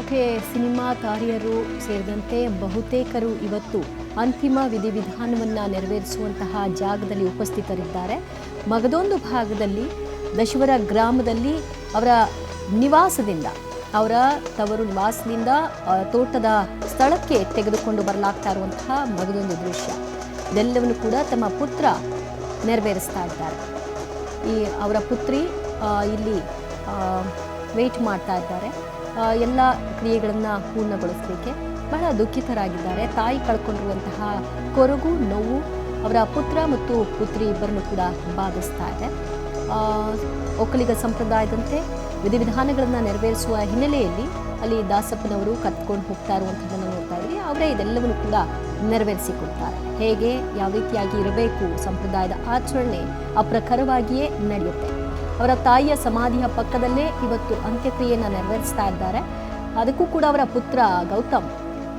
Okay, cinema ತಾರೆಯರು ಸೇರಿದಂತೆ ಬಹುತೇಕರು ಇವತ್ತು ಅಂತಿಮ ವಿಧಿವಿಧಾನವನ್ನು ನೆರವೇರಿಸುವಂತಹ ಜಾಗದಲ್ಲಿ ಉಪಸ್ಥಿತರಿದ್ದಾರೆ. ಮಗದೊಂದು ಭಾಗದಲ್ಲಿ ದಶವರ ಗ್ರಾಮದಲ್ಲಿ ಅವರ ನಿವಾಸದಿಂದ, ಅವರ ತವರು ನಿವಾಸದಿಂದ ತೋಟದ ಸ್ಥಳಕ್ಕೆ ತೆಗೆದುಕೊಂಡು ಬರಲಾಗ್ತಾ ಇರುವಂತಹ ಮಗದೊಂದು ದೃಶ್ಯ. ಇದೆಲ್ಲವನ್ನು ಕೂಡ ತಮ್ಮ ಪುತ್ರ ನೆರವೇರಿಸ್ತಾ ಇದ್ದಾರೆ. ಅವರ ಪುತ್ರಿ ಇಲ್ಲಿ ವೇಟ್ ಮಾಡ್ತಾ ಇದ್ದಾರೆ. ಎಲ್ಲ ಕ್ರಿಯೆಗಳನ್ನು ಪೂರ್ಣಗೊಳಿಸಲಿಕ್ಕೆ ಬಹಳ ದುಃಖಿತರಾಗಿದ್ದಾರೆ. ತಾಯಿ ಕಳ್ಕೊಂಡಿರುವಂತಹ ಕೊರಗು ನೋವು ಅವರ ಪುತ್ರ ಮತ್ತು ಪುತ್ರಿ ಇಬ್ಬರನ್ನು ಕೂಡ ಬಾಧಿಸ್ತಾ ಇದೆ. ಒಕ್ಕಲಿಗ ಸಂಪ್ರದಾಯದಂತೆ ವಿಧಿವಿಧಾನಗಳನ್ನು ನೆರವೇರಿಸುವ ಹಿನ್ನೆಲೆಯಲ್ಲಿ ಅಲ್ಲಿ ದಾಸಪ್ಪನವರು ಕತ್ಕೊಂಡು ಹೋಗ್ತಾ ಇರುವಂಥದ್ದನ್ನು ನೋಡ್ತಾ ಇದ್ವಿ. ಅವರೇ ಇದೆಲ್ಲವನ್ನು ಕೂಡ ನೆರವೇರಿಸಿಕೊಡ್ತಾರೆ. ಹೇಗೆ ಯಾವ ರೀತಿಯಾಗಿ ಇರಬೇಕು ಸಂಪ್ರದಾಯದ ಆಚರಣೆ ಆ ಪ್ರಕಾರವಾಗಿಯೇ ನಡೆಯುತ್ತೆ. ಅವರ ತಾಯಿಯ ಸಮಾಧಿಯ ಪಕ್ಕದಲ್ಲೇ ಇವತ್ತು ಅಂತ್ಯಕ್ರಿಯೆಯನ್ನು ನೆರವೇರಿಸ್ತಾ ಇದ್ದಾರೆ. ಅದಕ್ಕೂ ಕೂಡ ಅವರ ಪುತ್ರ ಗೌತಮ್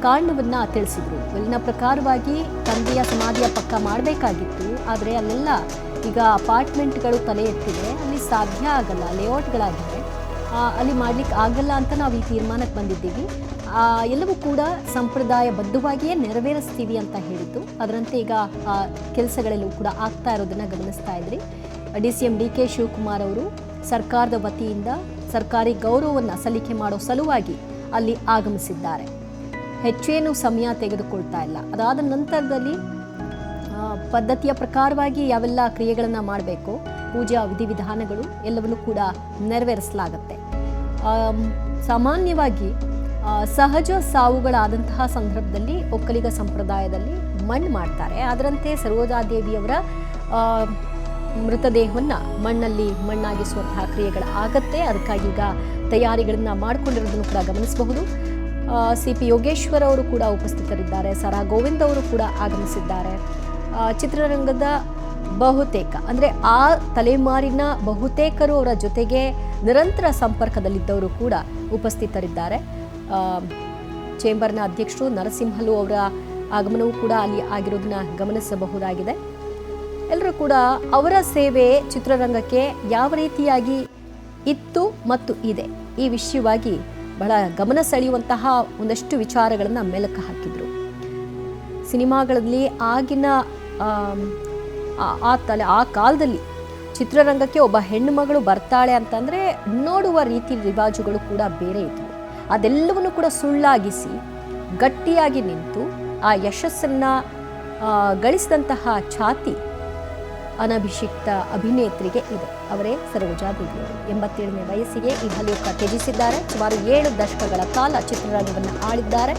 ಕಾರಣವನ್ನು ತಿಳಿಸಿದರು. ಇಲ್ಲಿನ ಪ್ರಕಾರವಾಗಿ ತಂದೆಯ ಸಮಾಧಿಯ ಪಕ್ಕ ಮಾಡಬೇಕಾಗಿತ್ತು, ಆದರೆ ಅಲ್ಲೆಲ್ಲ ಈಗ ಅಪಾರ್ಟ್ಮೆಂಟ್ಗಳು ತಲೆ ಎತ್ತಿದೆ, ಅಲ್ಲಿ ಸಾಧ್ಯ ಆಗಲ್ಲ, ಲೇಔಟ್ಗಳಾಗಿದೆ, ಅಲ್ಲಿ ಮಾಡ್ಲಿಕ್ಕೆ ಆಗಲ್ಲ ಅಂತ ನಾವು ಈ ತೀರ್ಮಾನಕ್ಕೆ ಬಂದಿದ್ದೀವಿ. ಎಲ್ಲವೂ ಕೂಡ ಸಂಪ್ರದಾಯಬದ್ಧವಾಗಿಯೇ ನೆರವೇರಿಸ್ತೀವಿ ಅಂತ ಹೇಳಿದ್ದು. ಅದರಂತೆ ಈಗ ಕೆಲಸಗಳೆಲ್ಲವೂ ಕೂಡ ಆಗ್ತಾ ಇರೋದನ್ನು ಗಮನಿಸ್ತಾ ಇದ್ರಿ. DCM DK ಶಿವಕುಮಾರ್ ಅವರು ಸರ್ಕಾರದ ವತಿಯಿಂದ ಸರ್ಕಾರಿ ಗೌರವವನ್ನು ಸಲ್ಲಿಕೆ ಮಾಡೋ ಸಲುವಾಗಿ ಅಲ್ಲಿ ಆಗಮಿಸಿದ್ದಾರೆ. ಹೆಚ್ಚೇನು ಸಮಯ ತೆಗೆದುಕೊಳ್ತಾ ಇಲ್ಲ. ಅದಾದ ನಂತರದಲ್ಲಿ ಪದ್ಧತಿಯ ಪ್ರಕಾರವಾಗಿ ಯಾವೆಲ್ಲ ಕ್ರಿಯೆಗಳನ್ನು ಮಾಡಬೇಕು, ಪೂಜಾ ವಿಧಿವಿಧಾನಗಳು ಎಲ್ಲವನ್ನೂ ಕೂಡ ನೆರವೇರಿಸಲಾಗುತ್ತೆ. ಸಾಮಾನ್ಯವಾಗಿ ಸಹಜ ಸಾವುಗಳಾದಂತಹ ಸಂದರ್ಭದಲ್ಲಿ ಒಕ್ಕಲಿಗ ಸಂಪ್ರದಾಯದಲ್ಲಿ ಮಣ್ಣು ಮಾಡ್ತಾರೆ. ಅದರಂತೆ ಸರೋಜಾದೇವಿಯವರ ಮೃತದೇಹವನ್ನು ಮಣ್ಣಾಗಿಸುವಂತಹ ಕ್ರಿಯೆಗಳಾಗತ್ತೆ. ಅದಕ್ಕಾಗಿ ಈಗ ತಯಾರಿಗಳನ್ನು ಮಾಡಿಕೊಂಡಿರೋದನ್ನು ಕೂಡ ಗಮನಿಸಬಹುದು. CP ಯೋಗೇಶ್ವರ್ ಅವರು ಕೂಡ ಉಪಸ್ಥಿತರಿದ್ದಾರೆ. ಸರಾ ಗೋವಿಂದ್ ಅವರು ಕೂಡ ಆಗಮಿಸಿದ್ದಾರೆ. ಚಿತ್ರರಂಗದ ಬಹುತೇಕ ಅಂದರೆ ಆ ತಲೆಮಾರಿನ ಬಹುತೇಕರು ಅವರ ಜೊತೆಗೆ ನಿರಂತರ ಸಂಪರ್ಕದಲ್ಲಿದ್ದವರು ಕೂಡ ಉಪಸ್ಥಿತರಿದ್ದಾರೆ. ಚೇಂಬರ್ನ ಅಧ್ಯಕ್ಷರು ನರಸಿಂಹಲು ಅವರ ಆಗಮನವೂ ಕೂಡ ಅಲ್ಲಿ ಆಗಿರೋದನ್ನ ಗಮನಿಸಬಹುದಾಗಿದೆ. ಎಲ್ಲರೂ ಕೂಡ ಅವರ ಸೇವೆ ಚಿತ್ರರಂಗಕ್ಕೆ ಯಾವ ರೀತಿಯಾಗಿ ಇತ್ತು ಮತ್ತು ಇದೆ ಈ ವಿಷಯವಾಗಿ ಬಹಳ ಗಮನ ಸೆಳೆಯುವಂತಹ ಒಂದಷ್ಟು ವಿಚಾರಗಳನ್ನು ಮೆಲುಕು ಹಾಕಿದರು. ಸಿನಿಮಾಗಳಲ್ಲಿ ಆಗಿನ ಆ ಕಾಲದಲ್ಲಿ ಚಿತ್ರರಂಗಕ್ಕೆ ಒಬ್ಬ ಹೆಣ್ಣು ಮಗಳು ಬರ್ತಾಳೆ ಅಂತಂದರೆ ನೋಡುವ ರೀತಿ ರಿವಾಜುಗಳು ಕೂಡ ಬೇರೆ ಇದ್ವು. ಅದೆಲ್ಲವನ್ನು ಕೂಡ ಸುಳ್ಳಾಗಿಸಿ ಗಟ್ಟಿಯಾಗಿ ನಿಂತು ಆ ಯಶಸ್ಸನ್ನು ಗಳಿಸಿದಂತಹ ಛಾತಿ ಅನಭಿಷಿಕ್ತ ಅಭಿನೇತ್ರಿಗೆ ಇದೆ. ಅವರೇ ಸರೋಜಾದೇವಿಯವರು. 87ನೇ ವಯಸ್ಸಿಗೆ ಈ ಹಲಿಯುಕ ತ್ಯಜಿಸಿದ್ದಾರೆ. ಸುಮಾರು 7 ದಶಕಗಳ ಕಾಲ ಚಿತ್ರರಂಗವನ್ನು ಆಳಿದ್ದಾರೆ.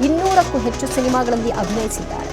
200ಕ್ಕೂ ಹೆಚ್ಚು ಸಿನಿಮಾಗಳಲ್ಲಿ ಅಭಿನಯಿಸಿದ್ದಾರೆ.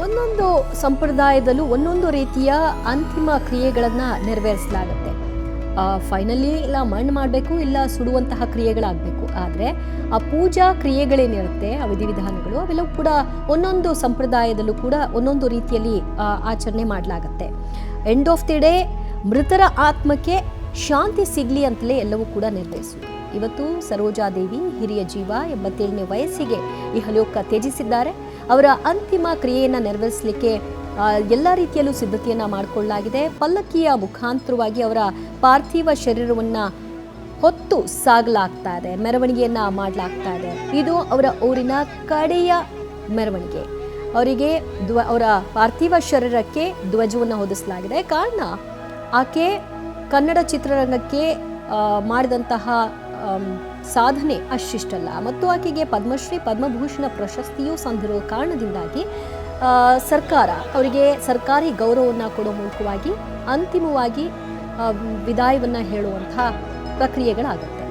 ಒಂದೊಂದು ಸಂಪ್ರದಾಯದಲ್ಲೂ ಒಂದೊಂದು ರೀತಿಯ ಅಂತಿಮ ಕ್ರಿಯೆಗಳನ್ನು ನೆರವೇರಿಸಲಾಗುತ್ತೆ. ಫೈನಲಿ ಇಲ್ಲ ಮಣ್ಣು ಮಾಡಬೇಕು, ಇಲ್ಲ ಸುಡುವಂತಹ ಕ್ರಿಯೆಗಳಾಗಬೇಕು. ಆದರೆ ಆ ಪೂಜಾ ಕ್ರಿಯೆಗಳೇನಿರುತ್ತೆ, ಆ ವಿಧಿವಿಧಾನಗಳು ಅವೆಲ್ಲವೂ ಕೂಡ ಒಂದೊಂದು ಸಂಪ್ರದಾಯದಲ್ಲೂ ಕೂಡ ಒಂದೊಂದು ರೀತಿಯಲ್ಲಿ ಆಚರಣೆ ಮಾಡಲಾಗತ್ತೆ. ಎಂಡ್ ಆಫ್ ದಿ ಡೇ ಮೃತರ ಆತ್ಮಕ್ಕೆ ಶಾಂತಿ ಸಿಗಲಿ ಅಂತಲೇ ಎಲ್ಲವೂ ಕೂಡ ನೆರವೇರಿಸುವುದು. ಇವತ್ತು ಸರೋಜಾದೇವಿ ಹಿರಿಯ ಜೀವ 87ನೇ ವಯಸ್ಸಿಗೆ ಈ ಹಲಿಯೋಕ ತ್ಯಜಿಸಿದ್ದಾರೆ. ಅವರ ಅಂತಿಮ ಕ್ರಿಯೆಯನ್ನು ನೆರವೇರಿಸಲಿಕ್ಕೆ ಎಲ್ಲ ರೀತಿಯಲ್ಲೂ ಸಿದ್ಧತೆಯನ್ನು ಮಾಡಿಕೊಳ್ಳಲಾಗಿದೆ. ಪಲ್ಲಕ್ಕಿಯ ಮುಖಾಂತರವಾಗಿ ಅವರ ಪಾರ್ಥಿವ ಶರೀರವನ್ನು ಹೊತ್ತು ಸಾಗಲಾಗ್ತಾ ಇದೆ, ಮೆರವಣಿಗೆಯನ್ನ ಮಾಡಲಾಗ್ತಾ ಇದೆ. ಇದು ಅವರ ಊರಿನ ಕಡೆಯ ಮೆರವಣಿಗೆ. ಅವರಿಗೆ ಅವರ ಪಾರ್ಥಿವ ಶರೀರಕ್ಕೆ ಧ್ವಜವನ್ನು ಹೊದಿಸಲಾಗಿದೆ. ಕಾರಣ ಆಕೆ ಕನ್ನಡ ಚಿತ್ರರಂಗಕ್ಕೆ ಮಾಡಿದಂತಹ ಸಾಧನೆ ಅಷ್ಟಿಷ್ಟಲ್ಲ ಮತ್ತು ಆಕೆಗೆ ಪದ್ಮಶ್ರೀ ಪದ್ಮಭೂಷಣ ಪ್ರಶಸ್ತಿಯೂ ಸಂದಿರುವ ಕಾರಣದಿಂದಾಗಿ ಸರ್ಕಾರ ಅವರಿಗೆ ಸರ್ಕಾರಿ ಗೌರವವನ್ನು ಕೊಡೋ ಮೂಲಕವಾಗಿ ಅಂತಿಮವಾಗಿ ವಿದಾಯವನ್ನು ಹೇಳುವಂಥ ಪ್ರಕ್ರಿಯೆಗಳಾಗುತ್ತೆ.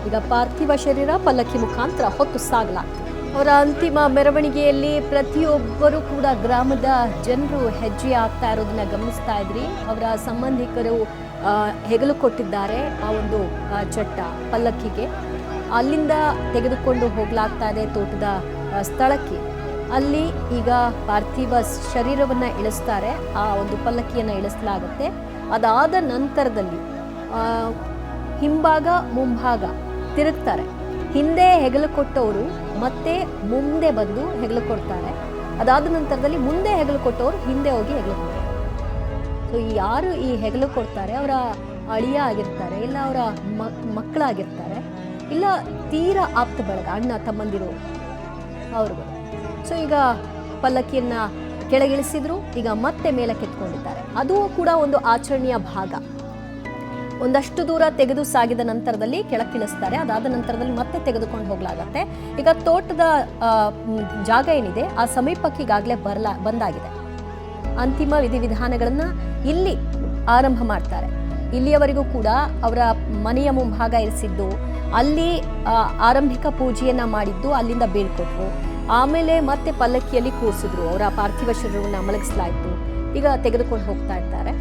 ಈಗ ಪಾರ್ಥಿವ ಶರೀರ ಪಲ್ಲಕ್ಕಿ ಮುಖಾಂತರ ಹೊತ್ತು ಸಾಗಲಾಗ್ತದೆ. ಅವರ ಅಂತಿಮ ಮೆರವಣಿಗೆಯಲ್ಲಿ ಪ್ರತಿಯೊಬ್ಬರೂ ಕೂಡ ಗ್ರಾಮದ ಜನರು ಹೆಜ್ಜೆ ಆಗ್ತಾ ಇರೋದನ್ನ ಗಮನಿಸ್ತಾ ಇದ್ರಿ. ಅವರ ಸಂಬಂಧಿಕರು ಹೆಗಲು ಕೊಟ್ಟಿದ್ದಾರೆ ಆ ಒಂದು ಚಟ್ಟ ಪಲ್ಲಕ್ಕಿಗೆ. ಅಲ್ಲಿಂದ ತೆಗೆದುಕೊಂಡು ಹೋಗಲಾಗ್ತಾ ಇದೆ ತೋಟದ ಸ್ಥಳಕ್ಕೆ. ಅಲ್ಲಿ ಈಗ ಪಾರ್ಥಿವ ಶರೀರವನ್ನು ಇಳಿಸ್ತಾರೆ, ಆ ಒಂದು ಪಲ್ಲಕ್ಕಿಯನ್ನು ಇಳಿಸಲಾಗುತ್ತೆ. ಅದಾದ ನಂತರದಲ್ಲಿ ಹಿಂಭಾಗ ಮುಂಭಾಗ ತಿರುಗ್ತಾರೆ. ಹಿಂದೆ ಹೆಗಲು ಕೊಟ್ಟವರು ಮತ್ತೆ ಮುಂದೆ ಬಂದು ಹೆಗಲು ಕೊಡ್ತಾರೆ. ಅದಾದ ನಂತರದಲ್ಲಿ ಮುಂದೆ ಹೆಗಲು ಕೊಟ್ಟವರು ಹಿಂದೆ ಹೋಗಿ ಹೆಗಲು ಕೊಡ್ತಾರೆ. ಸೊ ಯಾರು ಈ ಹೆಗಲು ಕೊಡ್ತಾರೆ ಅವರ ಅಳಿಯ ಆಗಿರ್ತಾರೆ, ಇಲ್ಲ ಅವರ ಮಕ್ಕಳಾಗಿರ್ತಾರೆ, ಇಲ್ಲ ತೀರಾ ಆಪ್ತ ಬಳಗ ಅಣ್ಣ ತಮ್ಮಂದಿರು ಅವ್ರಿಗೂ. ಸೊ ಈಗ ಪಲ್ಲಕ್ಕಿಯನ್ನ ಕೆಳಗಿಳಿಸಿದ್ರು, ಈಗ ಮತ್ತೆ ಮೇಲೆ ಕೆತ್ಕೊಂಡಿದ್ದಾರೆ. ಅದು ಕೂಡ ಒಂದು ಆಚರಣೆಯ ಭಾಗ. ಒಂದಷ್ಟು ದೂರ ತೆಗೆದು ಸಾಗಿದ ನಂತರದಲ್ಲಿ ಕೆಳಕ್ಕಿಳಿಸ್ತಾರೆ. ಅದಾದ ನಂತರದಲ್ಲಿ ಮತ್ತೆ ತೆಗೆದುಕೊಂಡು ಹೋಗ್ಲಾಗತ್ತೆ. ಈಗ ತೋಟದ ಜಾಗ ಏನಿದೆ ಆ ಸಮೀಪಕ್ಕೆ ಈಗಾಗಲೇ ಬಂದಾಗಿದೆ. ಅಂತಿಮ ವಿಧಿವಿಧಾನಗಳನ್ನ ಇಲ್ಲಿ ಆರಂಭ ಮಾಡ್ತಾರೆ. ಇಲ್ಲಿಯವರೆಗೂ ಕೂಡ ಅವರ ಮನೆಯ ಮುಂಭಾಗ ಇರಿಸಿದ್ದು, ಅಲ್ಲಿ ಆರಂಭಿಕ ಪೂಜೆಯನ್ನ ಮಾಡಿದ್ದು, ಅಲ್ಲಿಂದ ಬೀಳ್ಕೊಟ್ರು. ಆಮೇಲೆ ಮತ್ತೆ ಪಲ್ಲಕ್ಕಿಯಲ್ಲಿ ಕೂರಿಸಿದ್ರು. ಅವರ ಪಾರ್ಥಿವ ಶರೀರವನ್ನು ಮಲಗಿಸಲಾಯಿತು. ಈಗ ತೆಗೆದುಕೊಂಡು ಹೋಗ್ತಾ ಇದ್ದಾರೆ.